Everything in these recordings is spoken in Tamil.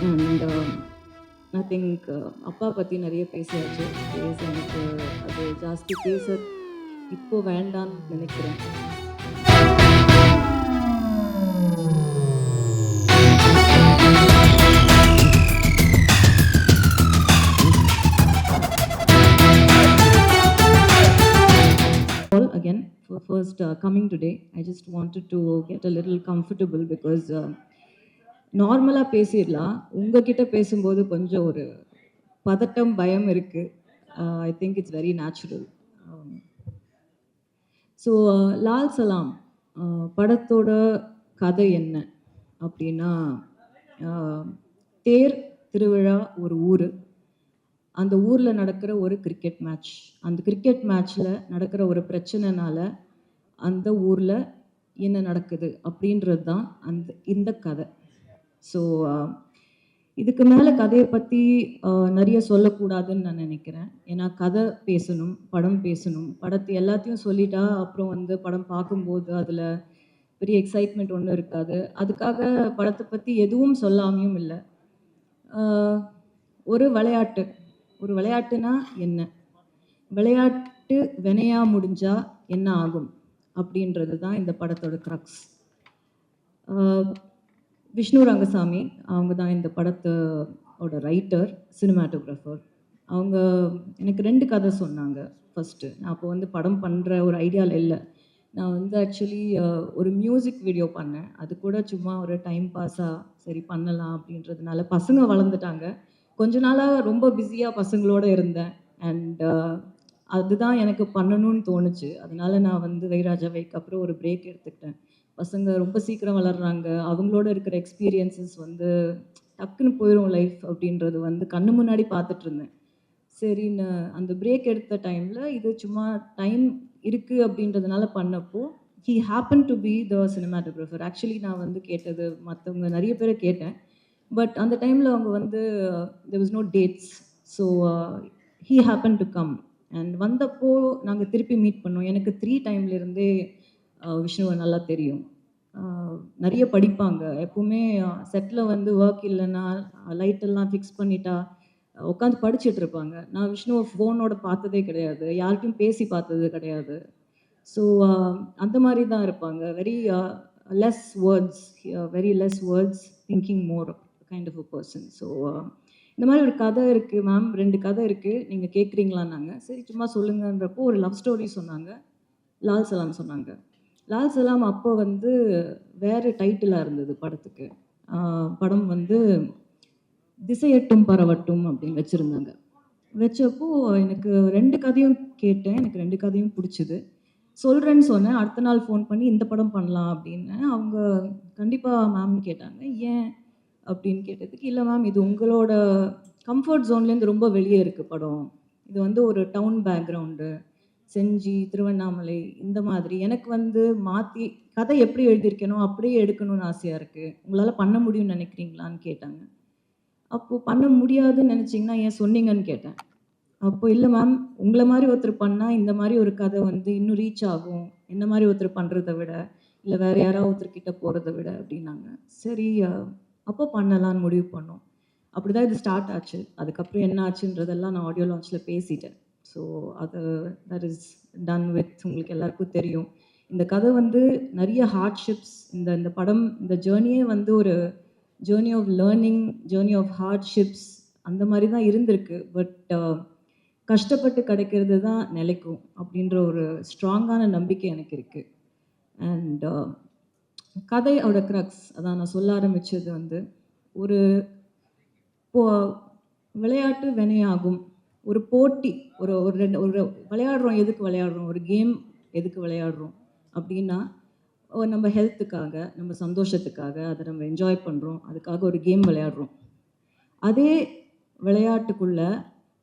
அண்ட் ஐ திங்க் அப்பா பற்றி நிறைய பேசியாச்சு. எனக்கு அது ஜாஸ்தி பேச இப்போ வேண்டான்னு நினைக்கிறேன். Again, for first coming today, I just wanted to get a little comfortable because நார்மலாக பேசிடலாம். உங்ககிட்ட பேசும்போது கொஞ்சம் ஒரு பதட்டம், பயம் இருக்கு. I think it's very natural. So Lal Salaam படத்தோட கதை என்ன அப்படின்னா, தேர் திருவிழா ஒரு ஊர், அந்த ஊரில் நடக்கிற ஒரு கிரிக்கெட் மேட்ச், அந்த கிரிக்கெட் மேட்ச்சில் நடக்கிற ஒரு பிரச்சனைனால அந்த ஊரில் என்ன நடக்குது அப்படின்றது தான் இந்த கதை. ஸோ இதுக்கு மேலே கதையை பற்றி நிறைய சொல்லக்கூடாதுன்னு நான் நினைக்கிறேன். ஏன்னா கதை பேசணும், படம் பேசணும். படத்தை எல்லாத்தையும் சொல்லிட்டா அப்புறம் படம் பார்க்கும்போது அதில் பெரிய எக்ஸைட்மெண்ட் ஒன்றும் இருக்காது. அதுக்காக படத்தை பற்றி எதுவும் சொல்லாமையும் இல்லை. ஒரு விளையாட்டுனா என்ன, விளையாட்டு வினையா முடிஞ்சா என்ன ஆகும் அப்படின்றது தான் இந்த படத்தோட க்ரக்ஸ். விஷ்ணு ரங்கசாமி அவங்க தான் இந்த படத்தோட ரைட்டர், சினிமாட்டோகிராஃபர். அவங்க எனக்கு 2 கதை சொன்னாங்க. ஃபஸ்ட்டு நான் அப்போ படம் பண்ணுற ஒரு ஐடியாவில் இல்லை. நான் ஆக்சுவலி ஒரு மியூசிக் வீடியோ பண்ணேன். அது கூட சும்மா ஒரு டைம் பாஸாக சரி பண்ணலாம் அப்படின்றதுனால. பசங்க வளர்ந்துட்டாங்க. கொஞ்ச நாளாக ரொம்ப பிஸியாக பசங்களோடு இருந்தேன். அண்ட் அதுதான் எனக்கு பண்ணணும்னு தோணுச்சு. அதனால நான் வைராஜாவைக்கு அப்புறம் ஒரு பிரேக் எடுத்துக்கிட்டேன். பசங்க ரொம்ப சீக்கிரம் வளர்கிறாங்க. அவங்களோட இருக்கிற எக்ஸ்பீரியன்ஸஸ் டக்குன்னு போயிடும் லைஃப் அப்படின்றது கண்ணு முன்னாடி பார்த்துட்டு இருந்தேன். சரின்னு அந்த பிரேக் எடுத்த டைமில் இது சும்மா டைம் இருக்குது அப்படின்றதுனால பண்ணப்போ he happen to be the cinematographer. Actually நான் கேட்டது மற்றவங்க நிறைய பேரை கேட்டேன். பட் அந்த டைமில் அவங்க there was no dates. So he happen to come and வந்தப்போ நாங்கள் திருப்பி மீட் பண்ணோம். எனக்கு 3 டைம்லேருந்தே விஷ்ணுவை நல்லா தெரியும். நிறைய படிப்பாங்க. எப்போவுமே செட்டில் ஒர்க் இல்லைன்னா லைட்டெல்லாம் ஃபிக்ஸ் பண்ணிட்டா உட்காந்து படிச்சுட்டு இருப்பாங்க. நான் விஷ்ணுவை ஃபோனோட பார்த்ததே கிடையாது, யார்கிட்டையும் பேசி பார்த்தது கிடையாது. ஸோ அந்த மாதிரி தான் இருப்பாங்க. Less words thinking more kind of a person. So இந்த மாதிரி ஒரு கதை இருக்குது மேம், 2 கதை இருக்குது, நீங்கள் கேட்குறீங்களான்னாங்க. சரி சும்மா சொல்லுங்கன்றப்போ ஒரு லவ் ஸ்டோரி சொன்னாங்க, லால் சலாம் சொன்னாங்க. லால் சலாம் அப்போ வேறு டைட்டிலாக இருந்தது படத்துக்கு. படம் திசையட்டும் பரவட்டும் அப்படின்னு வச்சுருந்தாங்க. வச்சப்போ எனக்கு 2 கதையும் கேட்டேன். எனக்கு 2 கதையும் பிடிச்சிது. சொல்கிறேன்னு சொன்னேன். அடுத்த நாள் ஃபோன் பண்ணி இந்த படம் பண்ணலாம் அப்படின்னு. அவங்க கண்டிப்பாக மேம்னு கேட்டாங்க. ஏன் அப்படின்னு கேட்டதுக்கு, இல்லை மேம் இது உங்களோட கம்ஃபர்ட் ஜோன்லேருந்து ரொம்ப வெளியே இருக்குது படம். இது ஒரு டவுன் பேக்ரவுண்டு, செஞ்சி, திருவண்ணாமலை இந்த மாதிரி. எனக்கு மாற்றி கதை எப்படி எழுதியிருக்கேனோ அப்படியே எடுக்கணும்னு ஆசையாக இருக்குது. உங்களால் பண்ண முடியும்னு நினைக்கிறீங்களான்னு கேட்டாங்க. அப்போது பண்ண முடியாதுன்னு நினச்சிங்கன்னா ஏன் சொன்னீங்கன்னு கேட்டேன். அப்போ இல்லை மேம், உங்களை மாதிரி ஒருத்தர் பண்ணால் இந்த மாதிரி ஒரு கதை இன்னும் ரீச் ஆகும், என்ன மாதிரி ஒருத்தர் பண்ணுறதை விட, இல்லை வேறு யாராவது ஒருத்தர்கிட்ட போகிறத விட அப்படின்னாங்க. சரி அப்போ பண்ணலான்னு முடிவு பண்ணோம். அப்படி தான் இது ஸ்டார்ட் ஆச்சு. அதுக்கப்புறம் என்ன ஆச்சுன்றதெல்லாம் நான் ஆடியோ லான்ச்சில் பேசிட்டேன். ஸோ அது தட் இஸ் டன் வித். உங்களுக்கு எல்லாருக்கும் தெரியும் இந்த கதை நிறைய ஹார்ட்ஷிப்ஸ். இந்த படம், இந்த ஜேர்னியே ஒரு journey of learning, journey of hardships அந்த மாதிரி தான் இருந்திருக்கு. பட் கஷ்டப்பட்டு கிடைக்கிறது தான் நிலைக்கும் அப்படின்ற ஒரு ஸ்ட்ராங்கான நம்பிக்கை எனக்கு இருக்குது. அண்ட் கதையோட க்ரக்ஸ் அதான் நான் சொல்ல ஆரம்பித்தது ஒரு விளையாட்டு வினையாகும், ஒரு போட்டி, ஒரு விளையாடுறோம். எதுக்கு விளையாடுறோம்? ஒரு கேம் எதுக்கு விளையாடுறோம் அப்படின்னா, நம்ம ஹெல்த்துக்காக, நம்ம சந்தோஷத்துக்காக, அதை நம்ம என்ஜாய் பண்ணுறோம். அதுக்காக ஒரு கேம் விளையாடுறோம். அதே விளையாட்டுக்குள்ள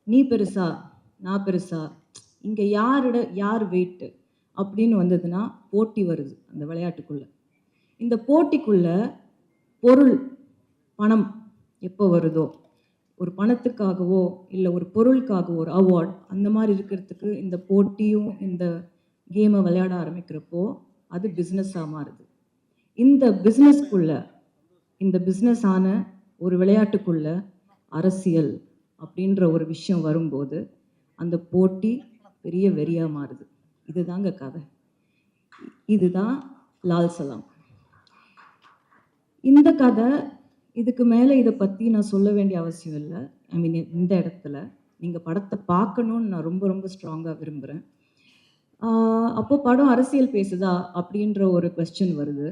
நீ பெருசா நான் பெருசா, இங்கே யார் வெயிட்டு அப்படின்னு வந்ததுன்னா போட்டி வருது அந்த விளையாட்டுக்குள்ள. இந்த போட்டிக்குள்ள பொருள், பணம் எப்போ வருதோ, ஒரு பணத்துக்காகவோ இல்லை ஒரு பொருளுக்காகவோ ஒரு அவார்ட் அந்த மாதிரி இருக்கிறதுக்கு இந்த போட்டியும் இந்த கேமை விளையாட ஆரம்பிக்கிறப்போ அது பிஸ்னஸாக மாறுது. இந்த பிஸ்னஸ்க்குள்ள, இந்த பிஸ்னஸான ஒரு விளையாட்டுக்குள்ள அரசியல் அப்படின்ற ஒரு விஷயம் வரும்போது அந்த போட்டி பெரிய வெறியா மாறுது. இதுதாங்க கதை. இதுதான் லால் சலாம். இந்த கதை இதுக்கு மேலே இதை பற்றி நான் சொல்ல வேண்டிய அவசியம் இல்லை. ஐ மீன் இந்த இடத்துல நீங்கள் படத்தை பார்க்கணுன்னு நான் ரொம்ப ரொம்ப ஸ்ட்ராங்காக விரும்புகிறேன். அப்போ படம் அரசியல் பேசுதா அப்படின்ற ஒரு கொஸ்டின் வருது.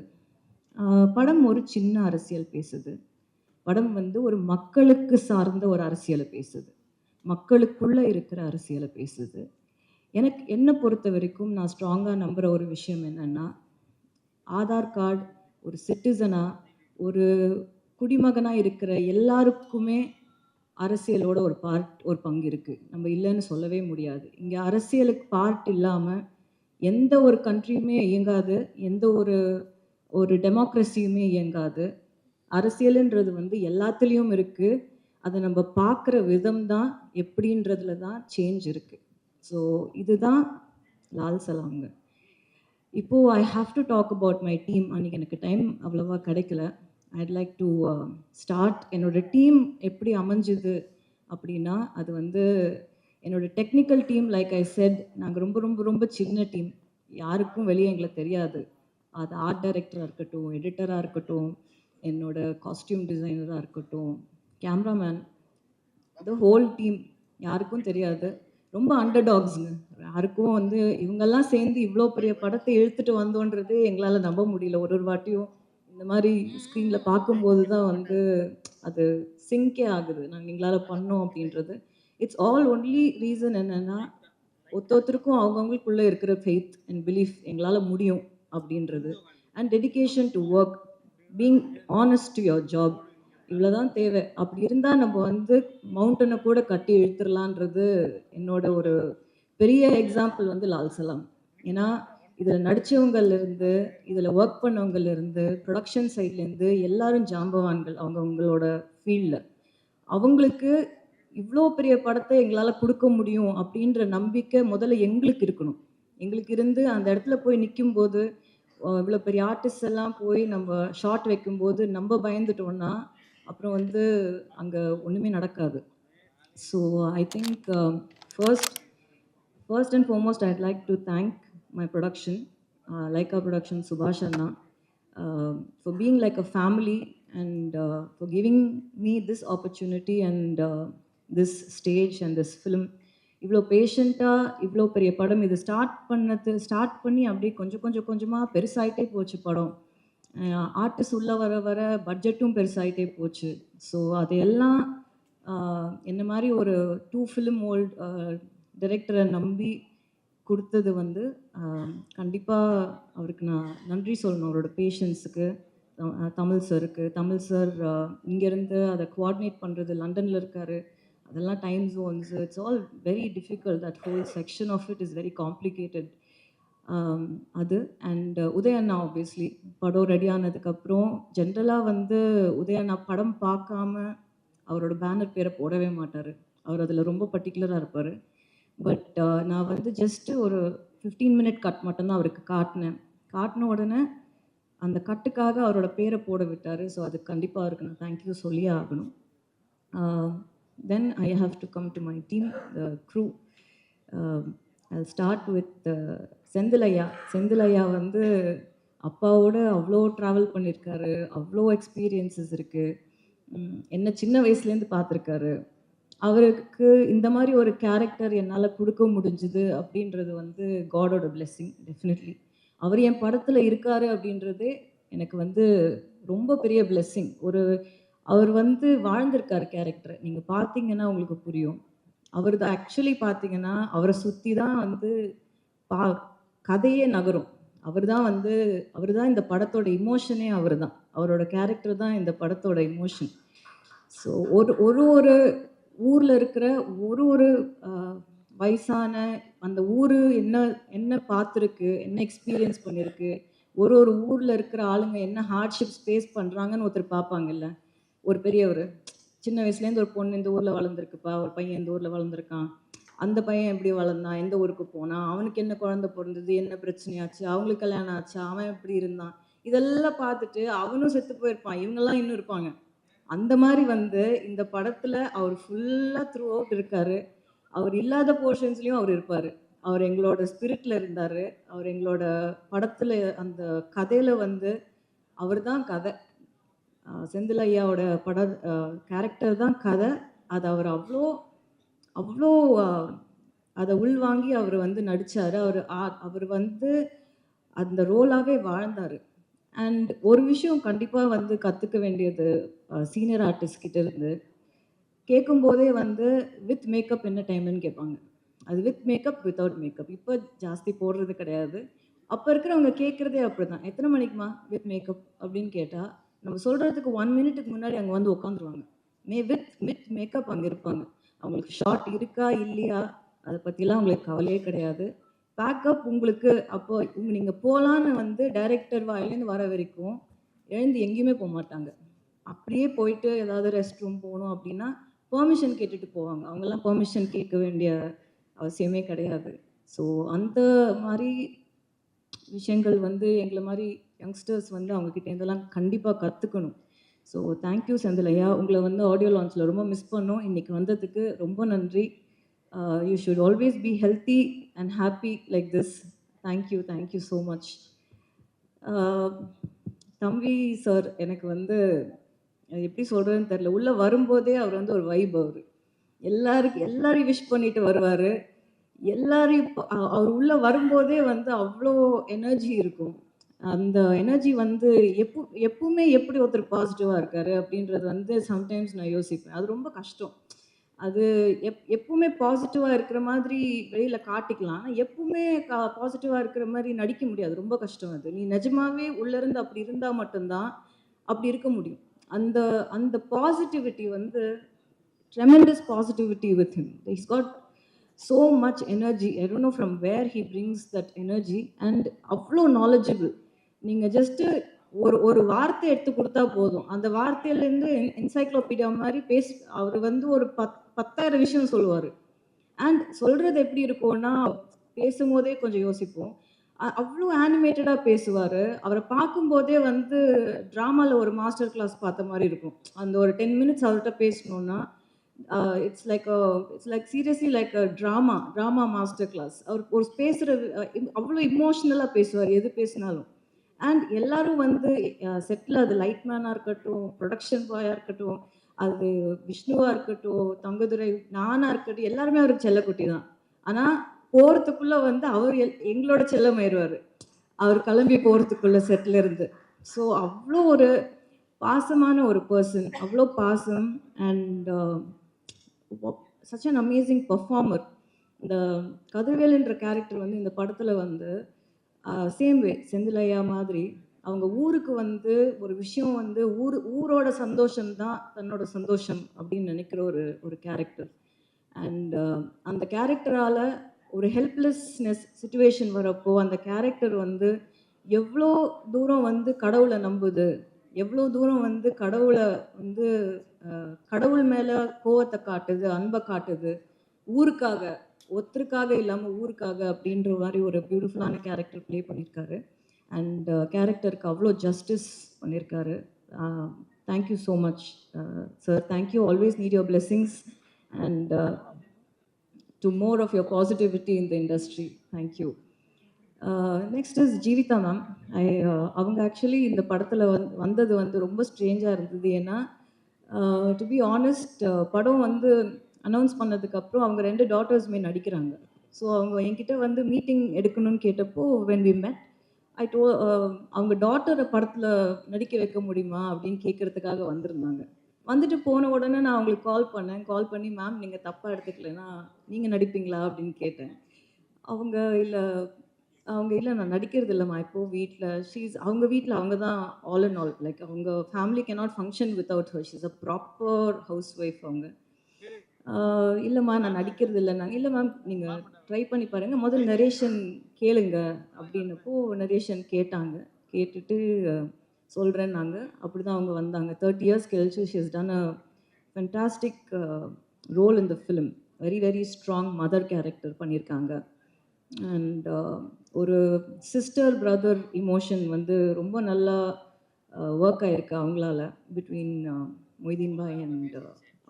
படம் ஒரு சின்ன அரசியல் பேசுது. படம் வந்து ஒரு மக்களுக்கு சார்ந்த ஒரு அரசியலை பேசுது. மக்களுக்குள்ள இருக்கிற அரசியலை பேசுது. எனக்கு என்னை பொறுத்த வரைக்கும் நான் ஸ்ட்ராங்காக நம்புகிற ஒரு விஷயம் என்னென்னா, ஆதார் கார்டு ஒரு சிட்டிசனாக ஒரு குடிமகனாக இருக்கிற எல்லாருக்குமே அரசியலோட ஒரு பங்கு இருக்குது. நம்ம இல்லைன்னு சொல்லவே முடியாது. இங்கே அரசியலுக்கு பார்ட் இல்லாமல் எந்த ஒரு கண்ட்ரியுமே இயங்காது, எந்த ஒரு டெமோக்ரஸியுமே இயங்காது. அரசியலுன்றது வந்து எல்லாத்துலேயும் இருக்குது. அதை நம்ம பார்க்குற விதம் தான் எப்படின்றதுல தான் சேஞ்ச் இருக்குது. ஸோ இதுதான் லால் சலாம்ங்க. இப்போது I have to talk about my team. அன்றைக்கி எனக்கு டைம் அவ்வளோவா கிடைக்கல. I'd like to start. என்னோடய டீம் எப்படி அமைஞ்சுது அப்படின்னா, அது வந்து என்னோடய technical team. Like I said, நாங்கள் ரொம்ப ரொம்ப ரொம்ப சின்ன டீம். யாருக்கும் வெளியே எங்களை தெரியாது. அது ஆர்ட் டைரக்டராக இருக்கட்டும், எடிட்டராக இருக்கட்டும், என்னோடய காஸ்டியூம் டிசைனராக இருக்கட்டும், கேமராமேன், த ஹோல் டீம் யாருக்கும் தெரியாது. ரொம்ப அண்டர் டாக்ஸுங்க. யாருக்கும் வந்து இவங்கெல்லாம் சேர்ந்து இவ்வளோ பெரிய படத்தை இழுத்துட்டு வந்தோன்றது எங்களால் நம்ப முடியல. ஒரு வாட்டியும் இந்த மாதிரி ஸ்க்ரீனில் பார்க்கும்போது தான் வந்து அது சிங்கே ஆகுது. நாங்கள் எங்களால் பண்ணோம் அப்படின்றது. இட்ஸ் ஆல் ஒன்லி ரீசன் என்னென்னா, ஒருத்தருக்கும் அவங்கவுங்களுக்குள்ளே இருக்கிற ஃபெய்த் அண்ட் பிலீஃப் எங்களால் முடியும் அப்படின்றது. And dedication to work, being honest to your job. இவ்வளோதான் தேவை. அப்படி இருந்தால் நம்ம வந்து மவுண்டனை கூட கட்டி இழுத்துடலான்றது என்னோட ஒரு பெரிய எக்ஸாம்பிள் வந்து லால் சலாம். ஏன்னா இதில் நடித்தவங்கலேருந்து, இதில் ஒர்க் பண்ணவங்கலேருந்து, ப்ரொடக்ஷன் சைட்லேருந்து எல்லாரும் ஜாம்பவான்கள் அவங்களோட ஃபீல்டில். அவங்களுக்கு இவ்வளோ பெரிய படத்தை எங்களால் கொடுக்க முடியும் அப்படின்ற நம்பிக்கை முதல்ல எங்களுக்கு இருக்கணும். எங்களுக்கு இருந்து அந்த இடத்துல போய் நிற்கும்போது, இவ்வளோ பெரிய ஆர்டிஸ்ட் எல்லாம் போய் நம்ம ஷாட் வைக்கும்போது நம்ம பயந்துட்டோம்னா அப்புறம் வந்து அங்கே ஒன்றுமே நடக்காது. So I think first and foremost I'd like to thank my production, Lyca production, Subash அண்ணா, for being like a family and for giving me this opportunity and this stage and this film. இவ்வளோ பேஷண்ட்டாக இவ்வளோ பெரிய படம் இது ஸ்டார்ட் பண்ணி அப்படியே கொஞ்சம் கொஞ்சமாக பெருசாகிட்டே போச்சு படம். ஆர்டிஸ்ட் உள்ளே வர வர பட்ஜெட்டும் பெருசாகிட்டே போச்சு. ஸோ அதையெல்லாம் என்ன மாதிரி ஒரு 2 ஃபிலிம் ஓல்ட் டைரக்டரை நம்பி கொடுத்தது வந்து கண்டிப்பாக அவருக்கு நான் நன்றி சொல்லணும். அவரோட பேஷன்ஸுக்கு, தமிழ் சாருக்கு. தமிழ் சார் இங்கேருந்து அதை கோஆர்டினேட் பண்ணுறது, லண்டனில் இருக்கார். அதெல்லாம் time zones, it's all very difficult. That whole section of it is very complicated. அது அண்ட் உதய அண்ணா ஆப்வியஸ்லி படம் ரெடி ஆனதுக்கப்புறம் ஜென்ரலாக வந்து உதய அண்ணா படம் பார்க்காம அவரோட பேனர் பேரை போடவே மாட்டார். அவர் அதில் ரொம்ப பர்டிகுலராக இருப்பார். பட் நான் வந்து ஜஸ்ட்டு ஒரு 15 மினிட் கட் மட்டும்தான் அவருக்கு காட்டின உடனே அந்த கட்டுக்காக அவரோட பேரை போட விட்டார். ஸோ அதுக்கு கண்டிப்பாக அவருக்கு நான் தேங்க்யூ சொல்லியே ஆகணும். Then I have to come to my team, the crew. I'll start with செந்திலையா. செந்திலையா வந்து அப்பாவோட அவ்வளோ ட்ராவல் பண்ணியிருக்காரு, அவ்வளோ எக்ஸ்பீரியன்ஸஸ் இருக்குது. என்ன சின்ன வயசுலேருந்து பார்த்துருக்காரு. அவருக்கு இந்த மாதிரி ஒரு கேரக்டர் என்னால் கொடுக்க முடிஞ்சுது அப்படின்றது வந்து காடோட பிளெஸ்ஸிங் டெஃபினெட்லி. அவர் என் படத்தில் இருக்கார் அப்படின்றதே எனக்கு வந்து ரொம்ப பெரிய பிளெஸ்ஸிங். அவர் வந்து வாழ்ந்திருக்கார் கேரக்டரை. நீங்கள் பார்த்தீங்கன்னா உங்களுக்கு புரியும். அவர் தான் ஆக்சுவலி பார்த்தீங்கன்னா அவரை சுற்றி தான் வந்து கதையே நகரும். அவர் தான் இந்த படத்தோட இமோஷனே அவர் தான். அவரோட கேரக்டர் தான் இந்த படத்தோட இமோஷன். ஸோ ஒரு ஊரில் இருக்கிற ஒரு வயசான அந்த ஊர் என்ன பார்த்துருக்கு, என்ன எக்ஸ்பீரியன்ஸ் பண்ணியிருக்கு, ஒரு ஊரில் இருக்கிற ஆளுங்க என்ன ஹார்ட்ஷிப்ஸ் ஃபேஸ் பண்ணுறாங்கன்னு ஒருத்தர் பார்ப்பாங்கல்ல. ஒரு பெரியவர் சின்ன வயசுலேருந்து ஒரு பொண்ணு இந்த ஊரில் வளர்ந்துருக்குப்பா, ஒரு பையன் இந்த ஊரில் வளர்ந்துருக்கான், அந்த பையன் எப்படி வளர்ந்தான், எந்த ஊருக்கு போனான், அவனுக்கு என்ன குழந்தை பிறந்தது, என்ன பிரச்சனையாச்சு, அவங்களுக்கு கல்யாணம் ஆச்சு, அவன் எப்படி இருந்தான், இதெல்லாம் பார்த்துட்டு அவனும் செத்து போயிருப்பான், இவங்கெல்லாம் இன்னும் இருப்பாங்க. அந்த மாதிரி வந்து இந்த படத்தில் அவர் ஃபுல்லாக த்ரூ அவுட் இருக்கார். அவர் இல்லாத போர்ஷன்ஸ்லேயும் அவர் இருப்பார். அவர் எங்களோட ஸ்பிரிட்டில் இருந்தார். அவர் எங்களோட படத்தில் அந்த கதையில் வந்து அவர் தான் கதை. செந்தில் ஐயாவோட கேரக்டர் தான் கதை. அது அவர் அவ்வளோ அவ்வளோ அதை உள்வாங்கி அவர் வந்து நடித்தார். அவர் வந்து அந்த ரோலாகவே வாழ்ந்தார். அண்ட் ஒரு விஷயம் கண்டிப்பாக வந்து கற்றுக்க வேண்டியது சீனியர் ஆர்டிஸ்ட் கிட்ட இருந்து, கேட்கும்போதே வந்து வித் மேக்கப் என்ன டைம்னு கேட்பாங்க. அது வித் மேக்கப், வித்தவுட் மேக்கப். இப்போ ஜாஸ்தி போடுறது கிடையாது. அப்போ இருக்கிறவங்க கேட்குறதே அப்படி தான். எத்தனை மணிக்குமா வித் மேக்கப் அப்படின்னு கேட்டால், நம்ம சொல்கிறதுக்கு 1 மினிட்டுக்கு முன்னாடி அங்கே வந்து உட்காந்துருவாங்க. வித் வித் மேக்கப் அங்கே இருப்பாங்க. அவங்களுக்கு ஷார்ட் இருக்கா இல்லையா அதை பற்றிலாம் அவங்களுக்கு கவலையே கிடையாது. பேக்கப் உங்களுக்கு அப்போ நீங்கள் போகலான்னு வந்து டைரக்டர் வாயிலேருந்து வர வரைக்கும் எழுந்து எங்கேயுமே போக மாட்டாங்க. அப்படியே போயிட்டு ஏதாவது ரெஸ்ட் ரூம் போகணும் அப்படின்னா பெர்மிஷன் கேட்டுட்டு போவாங்க. அவங்கெல்லாம் பெர்மிஷன் கேட்க வேண்டிய அவசியமே கிடையாது. ஸோ அந்த மாதிரி விஷயங்கள் வந்து எங்களை மாதிரி யங்ஸ்டர்ஸ் வந்து அவங்கக்கிட்ட இதெல்லாம் கண்டிப்பாக கற்றுக்கணும். ஸோ தேங்க்யூ செந்தில் ஐயா. உங்களை வந்து ஆடியோ லான்ச்சில் ரொம்ப மிஸ் பண்ணோம். இன்றைக்கி வந்ததுக்கு ரொம்ப நன்றி. You should always be healthy and happy like this. Thank you so much. தம்பி சார் எனக்கு வந்து எப்படி சொல்கிறதுன்னு தெரில. உள்ளே வரும்போதே அவர் வந்து ஒரு வைப். அவர் எல்லாரையும் விஷ் பண்ணிட்டு வருவார். எல்லாரையும் அவர் உள்ளே வரும்போதே வந்து அவ்வளோ எனர்ஜி இருக்கும். அந்த எனர்ஜி வந்து எப்பவுமே எப்படி ஒருத்தர் பாசிட்டிவாக இருக்கார் அப்படின்றது வந்து சம்டைம்ஸ் நான் யோசிப்பேன். அது ரொம்ப கஷ்டம். அது எப்பவுமே பாசிட்டிவாக இருக்கிற மாதிரி வெளியில் காட்டிக்கலாம். ஆனால் எப்பவுமே பாசிட்டிவாக இருக்கிற மாதிரி நடிக்க முடியாது. ரொம்ப கஷ்டம் அது. நீ நிஜமாவே உள்ளேருந்து அப்படி இருந்தால் மட்டும்தான் அப்படி இருக்க முடியும். அந்த அந்த பாசிட்டிவிட்டி வந்து tremendous positivity with him. He's got so much energy. I don't know from where he brings that energy. And அவ்வளோ knowledgeable. நீங்கள் ஜஸ்ட்டு ஒரு வார்த்தை எடுத்து கொடுத்தா போதும். அந்த வார்த்தையிலேருந்து என்சைக்ளோபீடியா மாதிரி அவர் வந்து ஒரு 10,000 விஷயம் சொல்லுவார். அண்ட் சொல்கிறது எப்படி இருக்கும்னா, பேசும்போதே கொஞ்சம் யோசிப்போம். அவ்வளோ ஆனிமேட்டடாக பேசுவார். அவரை பார்க்கும்போதே வந்து ட்ராமாவில் ஒரு மாஸ்டர் கிளாஸ் பார்த்த மாதிரி இருக்கும். அந்த ஒரு 10 மினிட்ஸ் அவர்கிட்ட பேசணுன்னா it's like seriously like a drama master class. அவர் ஒரு பேசுகிறது அவ்வளோ இமோஷ்னலாக பேசுவார் எது பேசினாலும். அண்ட் எல்லாரும் வந்து செட்டில் அது லைட்மேனாக இருக்கட்டும், ப்ரொடக்ஷன் பாயாக இருக்கட்டும், அது விஷ்ணுவாக இருக்கட்டும், தங்கதுரை, நானாக இருக்கட்டும், எல்லாருமே அவருக்கு செல்லக்குட்டி தான். ஆனால் போகிறதுக்குள்ளே வந்து அவர் எங்களோட செல்லமாயிடுவார். அவர் கிளம்பி போகிறதுக்குள்ளே செட்டில் இருந்து. ஸோ அவ்வளோ ஒரு பாசமான ஒரு பர்சன். அவ்வளோ பாசம். And such an amazing performer. இந்த கதிர்வேலுன்ற கேரக்டர் வந்து இந்த படத்தில் வந்து சேம் வே செந்திலையா மாதிரி அவங்க ஊருக்கு வந்து ஒரு விஷயம் வந்து ஊரோட சந்தோஷம்தான் தன்னோட சந்தோஷம் அப்படின்னு நினைக்கிற ஒரு கேரக்டர். அண்ட் அந்த கேரக்டரால் ஒரு ஹெல்ப்லெஸ்னஸ் சுச்சுவேஷன் வரப்போ அந்த கேரக்டர் வந்து எவ்வளோ தூரம் வந்து கடவுளை நம்புது, எவ்வளோ தூரம் வந்து கடவுளை வந்து கடவுள் மேலே கோவத்தை காட்டுது, அன்பை காட்டுது, ஊருக்காக, ஒருத்தருக்காக இல்லாமல் ஊருக்காக அப்படின்ற மாதிரி ஒரு பியூட்டிஃபுல்லான கேரக்டர் ப்ளே பண்ணியிருக்காரு. அண்ட் கேரக்டருக்கு அவ்வளோ ஜஸ்டிஸ் பண்ணியிருக்காரு. Thank you so much sir. Thank you. Always need your blessings and to more of your positivity in the industry. Thank you. Next is Jeevitha ma'am. அவங்க ஆக்சுவலி இந்த படத்தில் வந்தது வந்து ரொம்ப ஸ்ட்ரேஞ்சாக இருந்தது. ஏன்னா டு பி ஆனஸ்ட், படம் வந்து அனௌன்ஸ் பண்ணதுக்கப்புறம் அவங்க 2 டாட்டர்ஸுமே நடிக்கிறாங்க. ஸோ அவங்க என்கிட்ட வந்து மீட்டிங் எடுக்கணும்னு கேட்டப்போ வென் வி மெட், அவங்க டாட்டரை படத்தில் நடிக்க வைக்க முடியுமா அப்படின்னு கேட்குறதுக்காக வந்திருந்தாங்க. வந்துட்டு போன உடனே நான் அவங்களுக்கு கால் பண்ணி மேம் நீங்கள் தப்பாக எடுத்துக்கலைன்னா நீங்கள் நடிப்பீங்களா அப்படின்னு கேட்டேன். அவங்க இல்லை நான் நடிக்கிறது இல்லைம்மா இப்போது வீட்டில் அவங்க வீட்டில் அவங்க தான் ஆல் அண்ட் ஆல். லைக் அவங்க family cannot function without her. She's a proper house wife அவங்க. இல்லைம்மா நான் நடிக்கிறது இல்லைன்னாங்க. இல்லை மேம் நீங்கள் ட்ரை பண்ணி பாருங்கள், முதல் நரேஷன் கேளுங்க அப்படின்னப்போ நரேஷன் கேட்டாங்க. கேட்டுட்டு சொல்கிறேன்னாங்க. அப்படி தான் அவங்க வந்தாங்க. 30 years கழிச்சு she has done a fantastic role in the film. Very very strong mother character பண்ணியிருக்காங்க. அண்ட் ஒரு சிஸ்டர் பிரதர் இமோஷன் வந்து ரொம்ப நல்லா ஒர்க் ஆகிருக்கு அவங்களால பிட்வீன் மொய்தீன் பாய் அண்ட்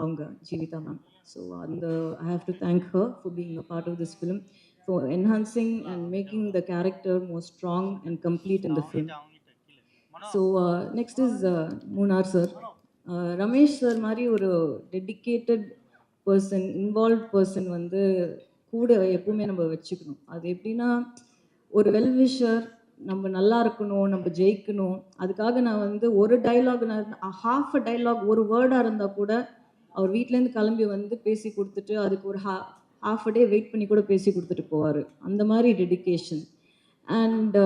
அவங்க ஜீவிதா மேம். ஸோ அந்த I have to thank her for being a part of this film, for enhancing and making the character more strong and complete in the film. So next is Munnar sir. Ramesh sir மாதிரி ஒரு டெடிக்கேட்டட் பர்சன், இன்வால்வ் பர்சன் வந்து கூட எப்பவுமே நம்ம வச்சுக்கணும். அது எப்படின்னா, ஒரு வெல்விஷர், நம்ம நல்லா இருக்கணும், நம்ம ஜெயிக்கணும், அதுக்காக நான் வந்து ஒரு டைலாக், நான் ஹாஃப் அ டைலாக், ஒரு வேர்டாக இருந்தால் கூட அவர் வீட்டிலேருந்து கிளம்பி வந்து பேசி கொடுத்துட்டு, அதுக்கு ஒரு ஹாஃப் அ டே வெயிட் பண்ணி கூட பேசி கொடுத்துட்டு போவார். அந்த மாதிரி டெடிக்கேஷன். அண்ட்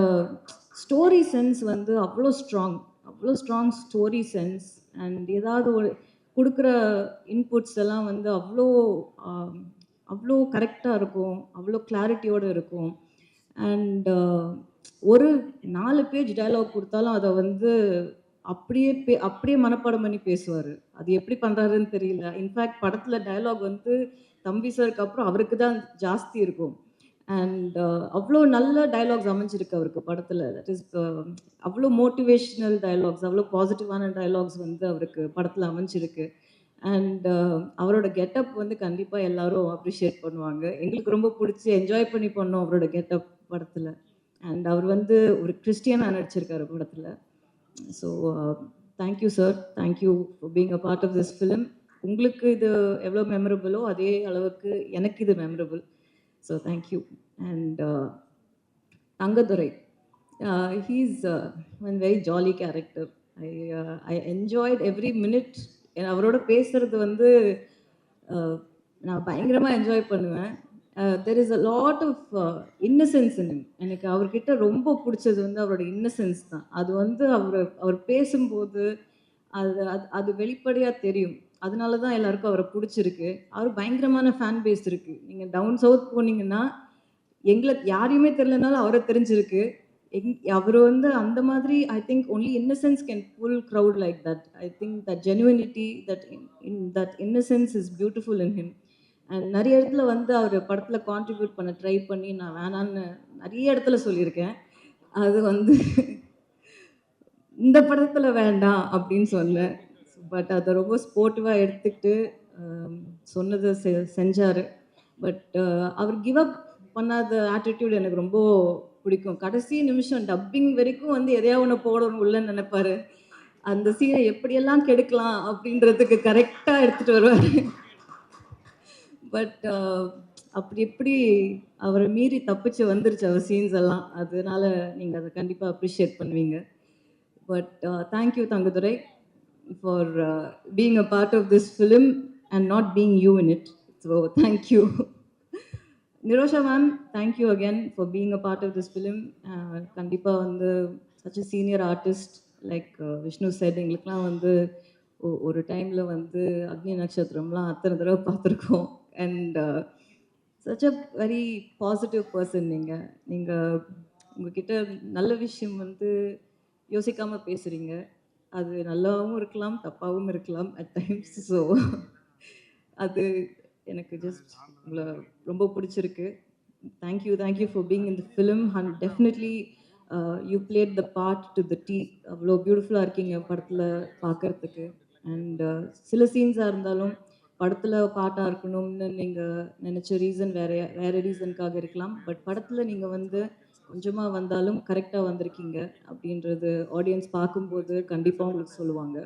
ஸ்டோரி சென்ஸ் வந்து அவ்வளோ ஸ்ட்ராங், அவ்வளோ ஸ்ட்ராங் ஸ்டோரி சென்ஸ். அண்ட் ஏதாவது ஒரு கொடுக்குற இன்புட்ஸ் எல்லாம் வந்து அவ்வளோ அவ்வளோ கரெக்டாக இருக்கும், அவ்வளோ கிளாரிட்டியோடு இருக்கும். அண்ட் ஒரு 4 பேஜ் டயலாக் கொடுத்தாலும் அதை வந்து அப்படியே அப்படியே மனப்பாடம் பண்ணி பேசுவார். அது எப்படி பண்ணுறாருன்னு தெரியல. இன்ஃபேக்ட் படத்தில் டயலாக் வந்து தம்பி சாருக்கு அப்புறம் அவருக்கு தான் ஜாஸ்தி இருக்கும். அண்ட் அவ்வளோ நல்ல டயலாக்ஸ் அமைஞ்சிருக்கு அவருக்கு படத்தில். தட் இஸ் அவ்வளோ மோட்டிவேஷ்னல் டயலாக்ஸ், அவ்வளோ பாசிட்டிவான டயலாக்ஸ் வந்து அவருக்கு படத்தில் அமைஞ்சிருக்கு. அண்ட் அவரோட கெட்டப் வந்து கண்டிப்பாக எல்லாரும் அப்ரிஷியேட் பண்ணுவாங்க. எங்களுக்கு ரொம்ப பிடிச்சி என்ஜாய் பண்ணி பண்ணோம் அவரோட கெட்டப் படத்தில். அண்ட் அவர் வந்து ஒரு கிறிஸ்டியனாக நடிச்சிருக்காரு படத்தில். So thank you sir, thank you for being a part of this film. உங்களுக்கு இது எவ்வளோ மெமரபிளோ அதே அளவுக்கு எனக்கு இது memorable. So thank you. And Thangadurai, he's one very jolly character. I enjoyed every minute. அவரோட பேசுறது வந்து நான் பயங்கரமாக என்ஜாய் பண்ணுவேன். There is a lot of innocence in him. எனக்கு அவர்கிட்ட ரொம்ப பிடிச்சது வந்து அவரோட இன்னசென்ஸ் தான். அது வந்து அவர் பேசும்போது அது அது அது வெளிப்படையாக தெரியும். அதனால தான் எல்லாருக்கும் அவரை பிடிச்சிருக்கு. அவர் பயங்கரமான ஃபேன் பேஸ் இருக்குது. நீங்கள் டவுன் சவுத் போனீங்கன்னா எங்களுக்கு யாரையுமே தெரியலனாலும் அவரை தெரிஞ்சிருக்கு. அவர் வந்து அந்த மாதிரி I think only innocence can pull crowd like that. I think that genuinity, that innocence is beautiful in him. And நிறைய இடத்துல வந்து அவர் படத்தில் கான்ட்ரிபியூட் பண்ண ட்ரை பண்ணி நான் வேணான்னு நிறைய இடத்துல சொல்லியிருக்கேன். அது வந்து இந்த படத்தில் வேண்டாம் அப்படின்னு சொன்னேன். பட் அதை ரொம்ப ஸ்போர்ட்டிவாக எடுத்துக்கிட்டு சொன்னதை செஞ்சார். பட் அவர் கிவ் அப் பண்ணாத ஆட்டிடியூட் எனக்கு ரொம்ப பிடிக்கும். கடைசி நிமிஷம் டப்பிங் வரைக்கும் வந்து எதையா ஒன்று போடணும் உள்ளன்னு நினைப்பாரு. அந்த சீனை எப்படியெல்லாம் கெடுக்கலாம் அப்படின்றதுக்கு கரெக்டாக எடுத்துகிட்டு வருவார். பட் அப்படி எப்படி அவரை மீறி தப்பிச்சு வந்துருச்சு அவர் சீன்ஸ் எல்லாம். அதனால நீங்கள் அதை கண்டிப்பாக அப்ரிஷியேட் பண்ணுவீங்க. But thank you Thangadurai for being a part of this film and not being you in it. So thank you. Nirosha ma'am, thank you again for being a part of this film. கண்டிப்பாக வந்து such a senior artist like Vishnu said, எங்களுக்கெலாம் வந்து ஒரு டைமில் வந்து அக்னி நட்சத்திரம்லாம் அத்தனை தடவை பார்த்துருக்கோம். And such a very positive person. நீங்கள் உங்ககிட்ட நல்ல விஷயம் வந்து யோசிக்காமல் பேசுகிறீங்க. அது நல்லாவும் இருக்கலாம், தப்பாகவும் இருக்கலாம் அட் டைம்ஸ். ஸோ அது எனக்கு ஜஸ்ட் உங்களை ரொம்ப பிடிச்சிருக்கு. Thank you for being in the film. And definitely you plate the part to the tea. அவ்வளோ பியூட்டிஃபுல்லாக இருக்கீங்க படத்தில் பார்க்குறதுக்கு. அண்ட் சில சீன்ஸாக இருந்தாலும் படத்தில் பாட்டாக இருக்கணும்னு நீங்கள் நினச்ச ரீசன் வேறு ரீசனுக்காக இருக்கலாம். பட் படத்தில் நீங்கள் வந்து கொஞ்சமாக வந்தாலும் கரெக்டாக வந்திருக்கீங்க அப்படின்றது ஆடியன்ஸ் பார்க்கும்போது கண்டிப்பாக உங்களுக்கு சொல்லுவாங்க.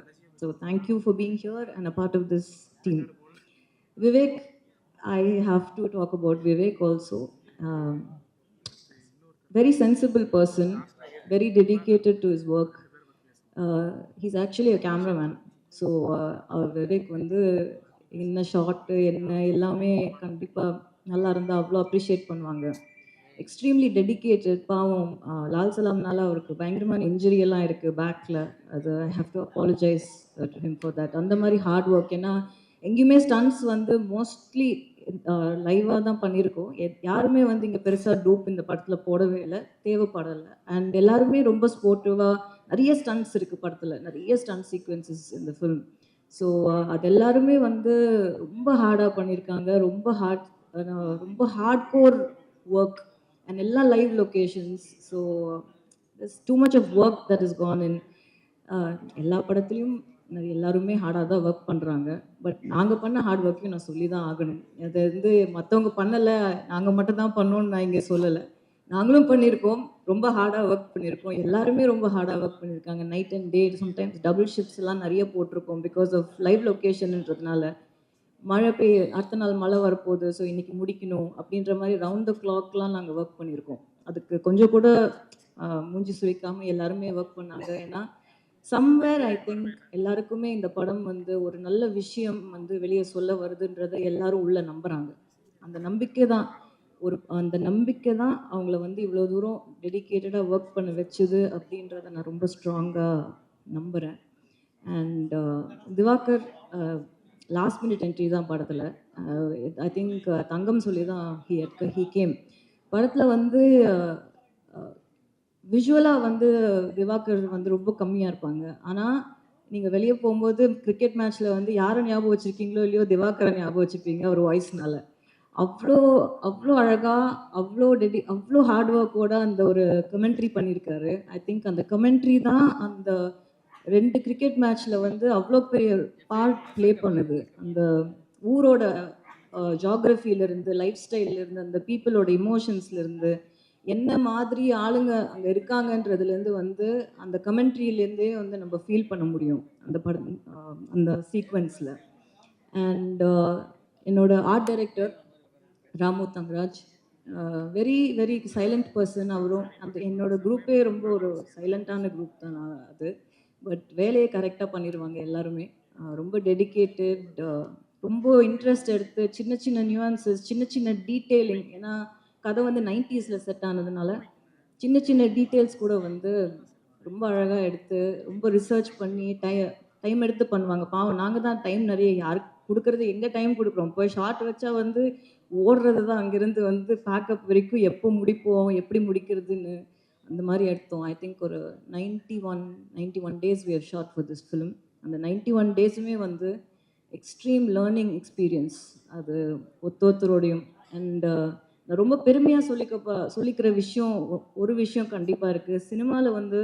So thank you for being here and a part of this team. Vivek, I have to talk about Vivek also. Very sensible person, very dedicated to his work. He's actually a cameraman. So Vivek வந்து என்ன ஷார்ட்டு என்ன எல்லாமே கண்டிப்பாக நல்லா இருந்தால் அவ்வளோ அப்ரிஷியேட் பண்ணுவாங்க. Extremely dedicated. பாவம் லால் சலாம்னால அவருக்கு பயங்கரமான இன்ஜுரி எல்லாம் இருக்குது பேக்கில். அது ஐ have to apologise to him for that. அந்த மாதிரி ஹார்ட் ஒர்க். ஏன்னா எங்கேயுமே ஸ்டன்ட்ஸ் வந்து மோஸ்ட்லி லைவாக தான் பண்ணியிருக்கோம். யாருமே வந்து இங்கே பெருசாக டூப் இந்த படத்தில் போடவே இல்லை, தேவைப்படலை. அண்ட் எல்லாருமே ரொம்ப ஸ்போர்ட்டிவாக, நிறைய ஸ்டன்ட்ஸ் இருக்குது படத்தில், நிறைய ஸ்டன்ட் சீக்வன்சஸ் இந்த ஃபிலிம். ஸோ அது எல்லாருமே வந்து ரொம்ப ஹார்டாக பண்ணியிருக்காங்க. ரொம்ப ஹார்ட் கோர் ஒர்க் and எல்லா live locations. So there's too much of work that has gone in. எல்லா படத்துலையும் எல்லாருமே ஹார்டாக தான் ஒர்க் பண்ணுறாங்க. பட் நாங்கள் பண்ண ஹார்ட் ஒர்க்கையும் நான் சொல்லி தான் ஆகணும். அது வந்து மற்றவங்க பண்ணலை, நாங்கள் மட்டும் தான் பண்ணோன்னு நான் இங்கே சொல்லலை. நாங்களும் பண்ணியிருக்கோம். ரொம்ப ஹார்டாக ஒர்க் பண்ணியிருக்கோம். எல்லாருமே ரொம்ப ஹார்டாக ஒர்க் பண்ணியிருக்காங்க. Night and day, sometimes double ஷிஃப்ட்ஸ்லாம் நிறைய போட்டிருக்கோம். பிகாஸ் ஆஃப் லைவ் லொக்கேஷன்ன்றதுனால. மழை அடுத்த நாள் மழை வரப்போகுது, ஸோ இன்னைக்கு முடிக்கணும் அப்படின்ற மாதிரி ரவுண்ட் த கிளாக்லாம் நாங்கள் ஒர்க் பண்ணியிருக்கோம். அதுக்கு கொஞ்சம் கூட மூஞ்சி சுழிக்காமல் எல்லாருமே ஒர்க் பண்ணாங்க. ஏன்னா சம்வேர் ஐ திங்க் எல்லாருக்குமே இந்த படம் வந்து ஒரு நல்ல விஷயம் வந்து வெளியே சொல்ல வருதுன்றதை எல்லாரும் உள்ள நம்புகிறாங்க. அந்த நம்பிக்கை தான் அந்த நம்பிக்கை தான் அவங்கள வந்து இவ்வளோ தூரம் டெடிக்கேட்டடாக ஒர்க் பண்ண வச்சுது அப்படின்றத நான் ரொம்ப ஸ்ட்ராங்காக நம்புகிறேன். And Diwakar last minute entry தான் படத்தில். ஐ திங்க் தங்கம் சொல்லி தான் ஹீ கேம். படத்தில் வந்து விஷுவலாக வந்து திவாகர் வந்து ரொம்ப கம்மியாக இருப்பாங்க. ஆனால் நீங்கள் வெளியே போகும்போது கிரிக்கெட் மேட்ச்சில் வந்து யாரை ஞாபகம் வச்சுருக்கீங்களோ இல்லையோ, திவாகரை ஞாபகம் வச்சுப்பீங்க அவர் வாய்ஸ்னால. அவ்வளோ அவ்வளோ அழகாக, அவ்வளோ ஹார்ட் ஒர்க்கோட அந்த ஒரு கமெண்ட்ரி பண்ணியிருக்காரு. ஐ திங்க் அந்த கமெண்ட்ரி தான் அந்த 2 கிரிக்கெட் மேட்ச்சில் வந்து அவ்வளோ பெரிய பார்ட் ப்ளே பண்ணுது. அந்த ஊரோட ஜியாகிரஃபியிலேருந்து, லைஃப் ஸ்டைல்லேருந்து, அந்த பீப்புளோட இமோஷன்ஸ்லேருந்து, என்ன மாதிரி ஆளுங்க அங்கே இருக்காங்கன்றதுலேருந்து வந்து அந்த கமெண்ட்ரியிலேருந்தே வந்து நம்ம ஃபீல் பண்ண முடியும் அந்த படம், அந்த சீக்வென்ஸில். அண்ட் என்னோட art director Ramu Thangaraj, very very silent person. அவரும் அந்த என்னோட குரூப்பே ரொம்ப ஒரு சைலண்ட்டான குரூப் தான் அது. பட் வேலையை கரெக்டாக பண்ணிடுவாங்க எல்லாருமே. ரொம்ப டெடிக்கேட்டட், ரொம்ப இன்ட்ரெஸ்ட் எடுத்து சின்ன சின்ன நியூஆன்சஸ், சின்ன சின்ன டீட்டெயிலிங். ஏன்னா கதை வந்து 90s செட் ஆனதுனால சின்ன சின்ன டீட்டெயில்ஸ் கூட வந்து ரொம்ப அழகாக எடுத்து ரொம்ப ரிசர்ச் பண்ணி டைம் எடுத்து பண்ணுவாங்க. பாவம் நாங்கள் தான் டைம் நிறைய யாருக்கு கொடுக்குறது, எங்கே டைம் கொடுக்குறோம். போய் ஷார்ட் வச்சா வந்து ஓடுறது தான், அங்கேருந்து வந்து பேக்கப் வரைக்கும் எப்போ முடிப்போம், எப்படி முடிக்கிறதுன்னு அந்த மாதிரி எடுத்தோம். ஐ திங்க் ஒரு 91 days we have shot for this film. அந்த 91 டேஸுமே வந்து எக்ஸ்ட்ரீம் லேர்னிங் எக்ஸ்பீரியன்ஸ் அது ஒருத்தரோடையும். அண்ட் நான் ரொம்ப பெருமையாக சொல்லிக்கிற விஷயம் ஒரு விஷயம் கண்டிப்பாக இருக்குது. சினிமாவில் வந்து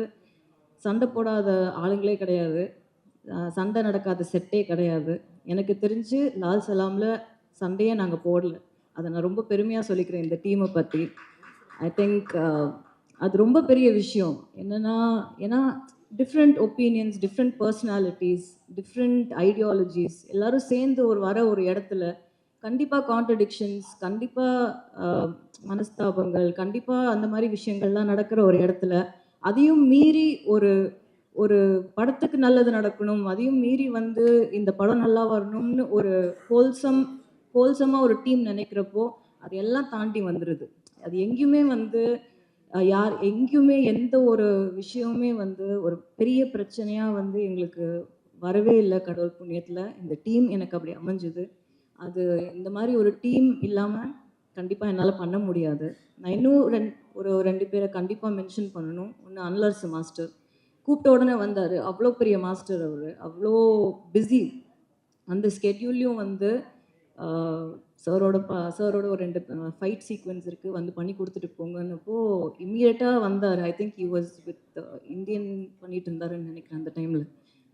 சண்டை போடாத ஆளுங்களே கிடையாது, சண்டை நடக்காத செட்டே கிடையாது. எனக்கு தெரிஞ்சு லால் சலாமில் சண்டையே நாங்கள் போடல. அதை நான் ரொம்ப பெருமையாக சொல்லிக்கிறேன் இந்த டீமை பற்றி. ஐ திங்க் அது ரொம்ப பெரிய விஷயம். ஏன்னா different opinions, different personalities, different ideologies எல்லாரும் சேர்ந்து ஒரு இடத்துல கண்டிப்பாக கான்ட்ரடிக்ஷன்ஸ், கண்டிப்பாக மனஸ்தாபங்கள், கண்டிப்பாக அந்த மாதிரி விஷயங்கள்லாம் நடக்கிற ஒரு இடத்துல அதையும் மீறி ஒரு ஒரு படத்துக்கு நல்லது நடக்கணும், அதையும் மீறி வந்து இந்த படம் நல்லா வரணும்னு ஒரு ஹோல்சமாக ஒரு டீம் நினைக்கிறப்போ அது எல்லாம் தாண்டி வந்துடுது. அது எங்கேயுமே வந்து எங்கேயுமே எந்த ஒரு விஷயமுமே வந்து ஒரு பெரிய பிரச்சனையாக வந்து எங்களுக்கு வரவே இல்லை. கடவுள் புண்ணியத்தில் இந்த டீம் எனக்கு அப்படி அமைஞ்சுது. அது இந்த மாதிரி ஒரு டீம் இல்லாமல் கண்டிப்பாக என்னால் பண்ண முடியாது. நான் இன்னும் ஒரு 2 பேரை கண்டிப்பாக மென்ஷன் பண்ணணும். ஒன்று அன்லர்ஸ் மாஸ்டர், கூப்பிட்ட உடனே வந்தார். அவ்வளோ பெரிய மாஸ்டர் அவர், அவ்வளோ பிஸி. அந்த ஸ்கெட்யூல்லையும் வந்து சாரோட ஒரு 2 ஃபைட் சீக்வன்ஸ் இருக்குது, வந்து பண்ணி கொடுத்துட்டு போங்கன்னப்போ இம்மீடியட்டாக வந்தார். I think he was with Indian பண்ணிட்டு இருந்தாருன்னு நினைக்கிறேன். அந்த டைமில்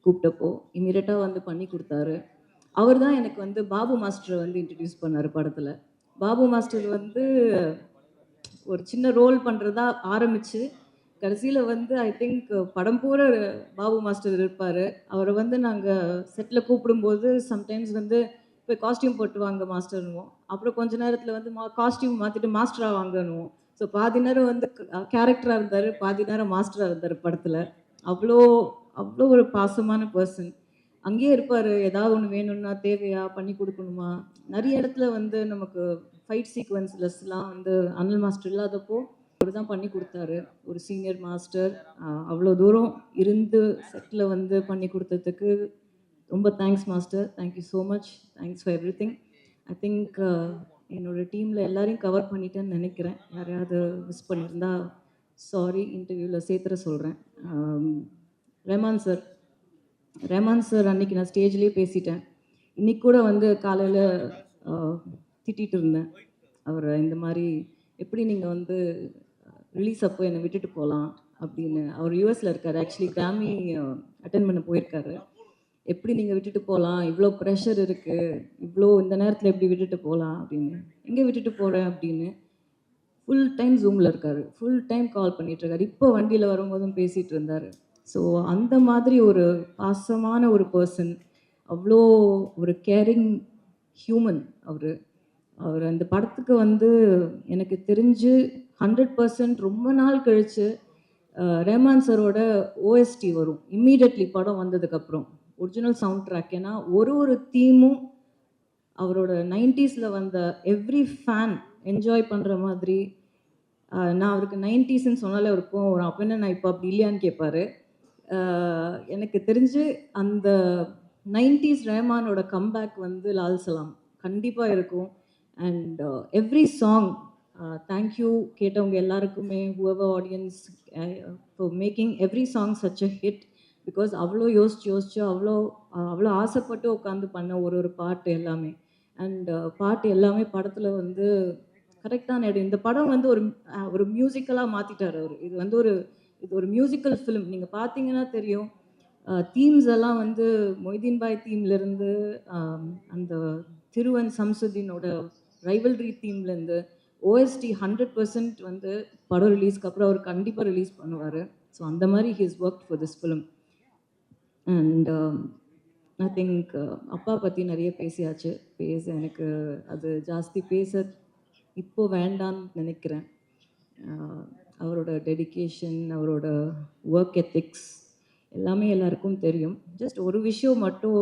கூப்பிட்டப்போ இம்மீடியட்டாக வந்து பண்ணி கொடுத்தாரு. அவர் தான் எனக்கு வந்து பாபு மாஸ்டரை வந்து இன்ட்ரடியூஸ் பண்ணார் படத்தில். பாபு மாஸ்டர் வந்து ஒரு சின்ன ரோல் பண்ணுறதா ஆரம்பித்து கடைசியில் வந்து ஐ திங்க் படம் பூரா பாபு மாஸ்டர் இருப்பார். அவரை வந்து நாங்கள் செட்டில் கூப்பிடும்போது சம்டைம்ஸ் வந்து போய் காஸ்டியூம் போட்டு வாங்க மாஸ்டர்னுவோம். அப்புறம் கொஞ்ச நேரத்தில் வந்து காஸ்டியூம் மாற்றிட்டு மாஸ்டராக வாங்கணுவோம். ஸோ பாதி நேரம் வந்து கேரக்டராக இருந்தார், பாதி நேரம் மாஸ்டராக இருந்தார் படத்தில். அவ்வளோ அவ்வளோ ஒரு பாசமான பர்சன். அங்கேயே இருப்பார். ஏதாவது ஒன்று வேணும்னா, தேவையா, பண்ணி கொடுக்கணுமா, நிறைய இடத்துல வந்து நமக்கு ஃபைட் சீக்வன்ஸ்லஸ்லாம் வந்து அனில் மாஸ்டர் இல்லாதப்போ அவர் தான் பண்ணி கொடுத்தாரு. ஒரு சீனியர் மாஸ்டர் அவ்வளோ தூரம் இருந்து செட்டில் வந்து பண்ணி கொடுத்ததுக்கு ரொம்ப thanks master. Thank you so much. Thanks for every thing. I think என்னோடய டீமில் எல்லாரையும் கவர் பண்ணிட்டேன்னு நினைக்கிறேன். யாரையாவது மிஸ் பண்ணியிருந்தா சாரி. இன்டர்வியூவில் சேர்த்துற சொல்கிறேன். ரஹ்மான் சார் அன்றைக்கி நான் ஸ்டேஜ்லேயே பேசிட்டேன். இன்றைக்கி கூட வந்து காலையில் திட்டிகிட்டு இருந்தேன் அவரை. இந்த மாதிரி எப்படி நீங்கள் வந்து ரிலீஸ் அப்போ என்னை விட்டுட்டு போகலாம் அப்படின்னு. அவர் யூஎஸில் இருக்கார். ஆக்சுவலி கிராமி அட்டன் பண்ண போயிருக்காரு. எப்படி நீங்கள் விட்டுட்டு போகலாம், இவ்வளோ ப்ரெஷர் இருக்குது, இவ்வளோ இந்த நேரத்தில் எப்படி விட்டுட்டு போகலாம் அப்படின்னு. எங்கே விட்டுட்டு போகிறேன் அப்படின்னு. ஃபுல் டைம் ஜூமில் இருக்கார், ஃபுல் டைம் கால் பண்ணிகிட்ருக்காரு. இப்போ வண்டியில் வரும்போதும் பேசிகிட்டு இருந்தார். ஸோ அந்த மாதிரி ஒரு பாசமான ஒரு பர்சன், அவ்வளோ ஒரு கேரிங் ஹியூமன் அவர். அவர் அந்த படத்துக்கு வந்து எனக்கு தெரிஞ்சு 100% ரொம்ப நாள் கழித்து ரஹ்மான் சரோட ஓஎஸ்டி வரும் இம்மீடியட்லி படம் வந்ததுக்கப்புறம். Original sound track. ஏன்னா ஒரு தீமும் அவரோட 90ஸ்ல வந்த எவ்ரி ஃபேன் என்ஜாய் பண்ணுற மாதிரி. நான் அவருக்கு 90ஸ்ன்னு சொன்னாலே அவர் கோவம் வரும். அப்போ என்ன நான் இப்போ அப்படி இல்லையான்னு கேட்பாரு. எனக்கு தெரிஞ்சு அந்த 90s ரஹ்மானோட கம்பேக் வந்து லால் சலாம் கண்டிப்பாக இருக்கும். அண்ட் எவ்ரி சாங் தேங்க்யூ கேட்டவங்க எல்லாருக்குமே, whoever audience for making every song such a hit. Because அவ்வளோ யோசிச்சு அவ்வளோ அவ்வளோ ஆசைப்பட்டு உட்காந்து பண்ண ஒரு பாட்டு எல்லாமே. அண்ட் பாட்டு எல்லாமே படத்தில் வந்து கரெக்டான இடம். இந்த படம் வந்து ஒரு மியூசிக்கலாக மாற்றிட்டார் அவர். இது ஒரு மியூசிக்கல் ஃபிலிம். நீங்கள் பார்த்தீங்கன்னா தெரியும். தீம்ஸ் எல்லாம் வந்து மொய்தீன் பாய் தீம்லேருந்து, அந்த திருவன் சம்சுதீனோட ரைவல்ரி தீம்லேருந்து, ஓஎஸ்டி 100% வந்து படம் ரிலீஸ்க்கு அப்புறம் அவர் கண்டிப்பாக ரிலீஸ் பண்ணுவார். ஸோ அந்த மாதிரி he's work for this film. And I think அப்பா பற்றி நிறைய பேசியாச்சு. எனக்கு அது ஜாஸ்தி பேச இப்போ வேண்டான்னு நினைக்கிறேன். அவரோட டெடிகேஷன், அவரோட ஒர்க் எத்திக்ஸ் எல்லாமே எல்லாருக்கும் தெரியும். ஜஸ்ட் ஒரு விஷயம் மட்டும்,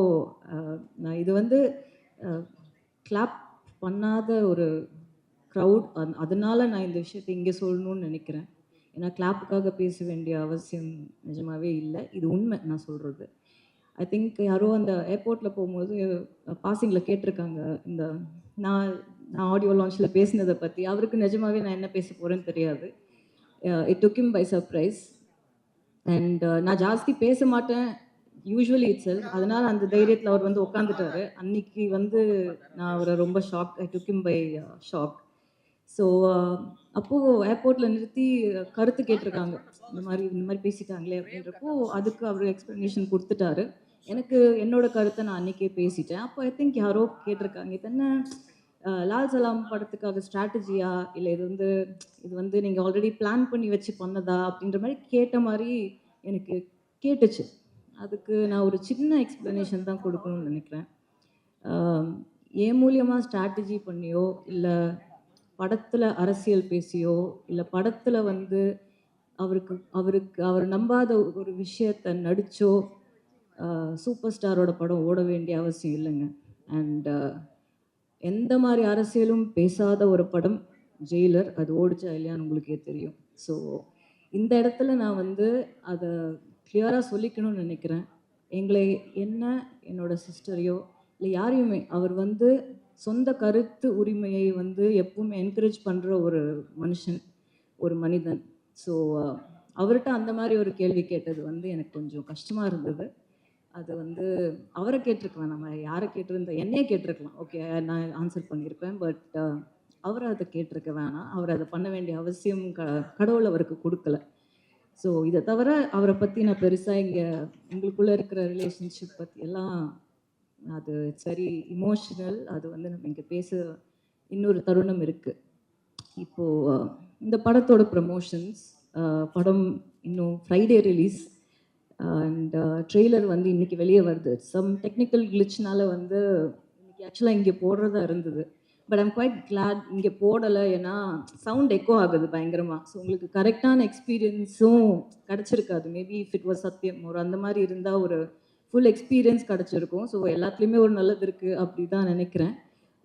நான் இது வந்து கிளாப் பண்ணாத ஒரு க்ரௌட், அதனால நான் இந்த விஷயத்தை இங்கே சொல்லணும்னு நினைக்கிறேன். ஏன்னா கிளாப்புக்காக பேச வேண்டிய அவசியம் நிஜமாவே இல்லை. இது உண்மை நான் சொல்கிறது. ஐ திங்க் யாரோ அந்த ஏர்போர்ட்டில் போகும்போது பாசிங்கில் கேட்டிருக்காங்க, இந்த நான் நான் ஆடியோ லான்ச்சில் பேசினதை பற்றி. அவருக்கு நிஜமாவே நான் என்ன பேச போகிறேன்னு தெரியாது. It took him by surprise. And நான் ஜாஸ்தி பேச மாட்டேன் யூஸ்வலி இட்ஸ். அதனால் அந்த தைரியத்தில் அவர் வந்து உட்காந்துட்டாரு. அன்னைக்கு வந்து நான் அவரை ரொம்ப shock, I took him by shock. So அப்போது ஏர்போர்ட்டில் நிறுத்தி கருத்து கேட்டிருக்காங்க, இந்த மாதிரி பேசிட்டாங்களே அப்படின்றப்போ அதுக்கு அவர் எக்ஸ்ப்ளனேஷன் கொடுத்துட்டாரு. எனக்கு என்னோட கருத்தை நான் அன்றைக்கே பேசிட்டேன். அப்போ ஐ திங்க் யாரோ கேட்டிருக்காங்க, இது என்ன லால் சலாம் படத்துக்காக ஸ்ட்ராட்டஜியா, இல்லை இது வந்து நீங்கள் ஆல்ரெடி பிளான் பண்ணி வச்சு பண்ணதா அப்படின்ற மாதிரி கேட்ட மாதிரி எனக்கு கேட்டுச்சு. அதுக்கு நான் ஒரு சின்ன எக்ஸ்ப்ளனேஷன் தான் கொடுக்கணும்னு நினைக்கிறேன். என் மூலியமாக ஸ்ட்ராட்டஜி பண்ணியோ, இல்லை படத்தில் அரசியல் பேசியோ, இல்லை படத்தில் வந்து அவர் நம்பாத ஒரு விஷயத்தை நடித்தோ சூப்பர் ஸ்டாரோட படம் ஓட வேண்டிய அவசியம் இல்லைங்க. அண்ட் எந்த மாதிரி அரசியலும் பேசாத ஒரு படம் ஜெயிலர். அது ஓடிச்சா இல்லையான்னு உங்களுக்கே தெரியும். ஸோ இந்த இடத்துல நான் வந்து அதை கிளியராக சொல்லிக்கணும்னு நினைக்கிறேன். எங்களை என்னோட சிஸ்டரையோ இல்லை யாரையுமே அவர் வந்து சொந்த கருத்து உரிமையை வந்து எப்பவுமே என்கரேஜ் பண்ணுற ஒரு மனுஷன், ஒரு மனிதன். ஸோ அவர்கிட்ட அந்த மாதிரி ஒரு கேள்வி கேட்டது வந்து எனக்கு கொஞ்சம் கஷ்டமாக இருந்தது. அது வந்து அவரை கேட்டிருக்கலாம், நம்ம யாரை கேட்டிருந்தா என்னையே கேட்டிருக்கலாம், ஓகே நான் ஆன்சர் பண்ணியிருப்பேன். பட் அவரை அதை கேட்டிருக்க வேணாம். அவர் அதை பண்ண வேண்டிய அவசியம் கடவுள் அவருக்கு கொடுக்கல. ஸோ இதை தவிர அவரை பற்றி நான் பெருசாக இங்கே எங்களுக்குள்ளே இருக்கிற ரிலேஷன்ஷிப் பற்றி எல்லாம், அது இட்ஸ் வெரி இமோஷனல். அது வந்து நம்ம இங்கே பேச இன்னொரு தருணம் இருக்குது. இப்போது இந்த படத்தோட ப்ரமோஷன்ஸ், படம் இன்னும் ஃப்ரைடே ரிலீஸ். அண்ட் ட்ரெய்லர் வந்து இன்றைக்கி வெளியே வருது. சம் டெக்னிக்கல் கிளிச்னால வந்து இன்றைக்கி ஆக்சுவலாக இங்கே போடுறதா இருந்தது. பட் ஐம் குவைட் கிளாட் இங்கே போடலை. ஏன்னா சவுண்ட் எக்கோ ஆகுது பயங்கரமாக. ஸோ உங்களுக்கு கரெக்டான எக்ஸ்பீரியன்ஸும் கிடச்சிருக்காது. மேபி இஃப் இட் வாஸ் சத்தியம் ஒரு அந்த மாதிரி இருந்தால் ஒரு ஃபுல் எக்ஸ்பீரியன்ஸ் கிடச்சிருக்கும். ஸோ எல்லாத்துலேயுமே ஒரு நல்லது இருக்குது அப்படி தான் நினைக்கிறேன்.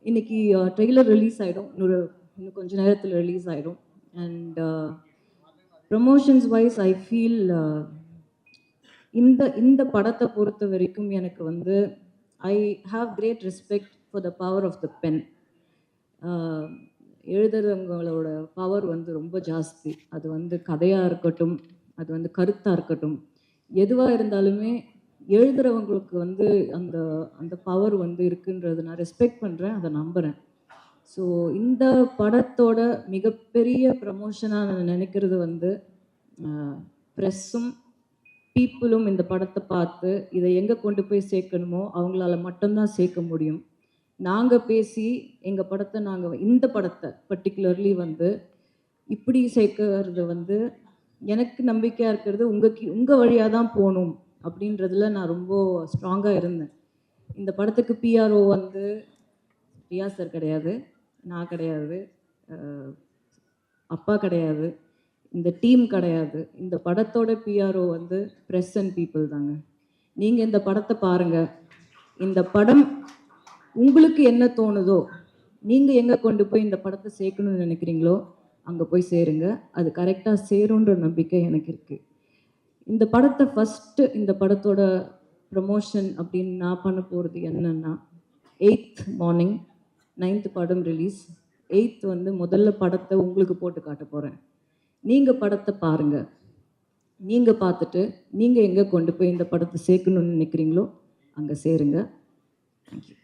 இன்றைக்கி ட்ரெய்லர் ரிலீஸ் ஆகிடும். இன்னும் கொஞ்சம் நேரத்தில் ரிலீஸ் ஆகிடும். And promotions wise I feel இந்த படத்தை பொறுத்த வரைக்கும் எனக்கு வந்து I have great respect for the power of the pen. எழுதுறவங்களோட பவர் வந்து ரொம்ப ஜாஸ்தி. அது வந்து கதையாக இருக்கட்டும், அது வந்து கருத்தாக இருக்கட்டும், எதுவாக இருந்தாலுமே எழுதுறவங்களுக்கு வந்து அந்த அந்த பவர் வந்து இருக்குன்றது நான் ரெஸ்பெக்ட் பண்ணுறேன், அதை நம்புகிறேன். ஸோ இந்த படத்தோட மிகப்பெரிய ப்ரமோஷனாக நான் நினைக்கிறது வந்து ப்ரெஸ்ஸும் பீப்புளும் இந்த படத்தை பார்த்து இதை எங்கே கொண்டு போய் சேர்க்கணுமோ அவங்களால மட்டும்தான் சேர்க்க முடியும். நாங்கள் பேசி எங்கள் படத்தை இந்த படத்தை பர்டிகுலர்லி வந்து இப்படி சேர்க்கறது வந்து எனக்கு நம்பிக்கையாக இருக்கிறது உங்கள் வழியாக தான் போகணும் அப்படின்றதுல நான் ரொம்ப ஸ்ட்ராங்காக இருந்தேன். இந்த படத்துக்கு பிஆர்ஓ வந்து ரியா சார் கிடையாது, நான் கிடையாது, அப்பா கிடையாது, இந்த டீம் கிடையாது. இந்த படத்தோட பிஆர்ஓ வந்து ப்ரெஸ் அண்ட் பீப்புள் தாங்க. நீங்கள் இந்த படத்தை பாருங்கள். இந்த படம் உங்களுக்கு என்ன தோணுதோ, நீங்கள் எங்கே கொண்டு போய் இந்த படத்தை சேர்க்கணும்னு நினைக்கிறீங்களோ அங்கே போய் சேருங்க. அது கரெக்டாக சேருன்ற நம்பிக்கை எனக்கு இருக்குது. இந்த படத்தை இந்த படத்தோட ப்ரமோஷன் அப்படின்னு நான் பண்ண போகிறது என்னென்னா, 8th மார்னிங் 9th படம் ரிலீஸ். 8th வந்து முதல்ல படத்தை உங்களுக்கு போட்டு காட்ட போகிறேன். நீங்கள் படத்தை பாருங்கள். நீங்கள் பார்த்துட்டு நீங்கள் எங்கே கொண்டு போய் இந்த படத்தை சேர்க்கணும்னு நினைக்கிறீங்களோ அங்கே சேருங்க. தேங்க்யூ.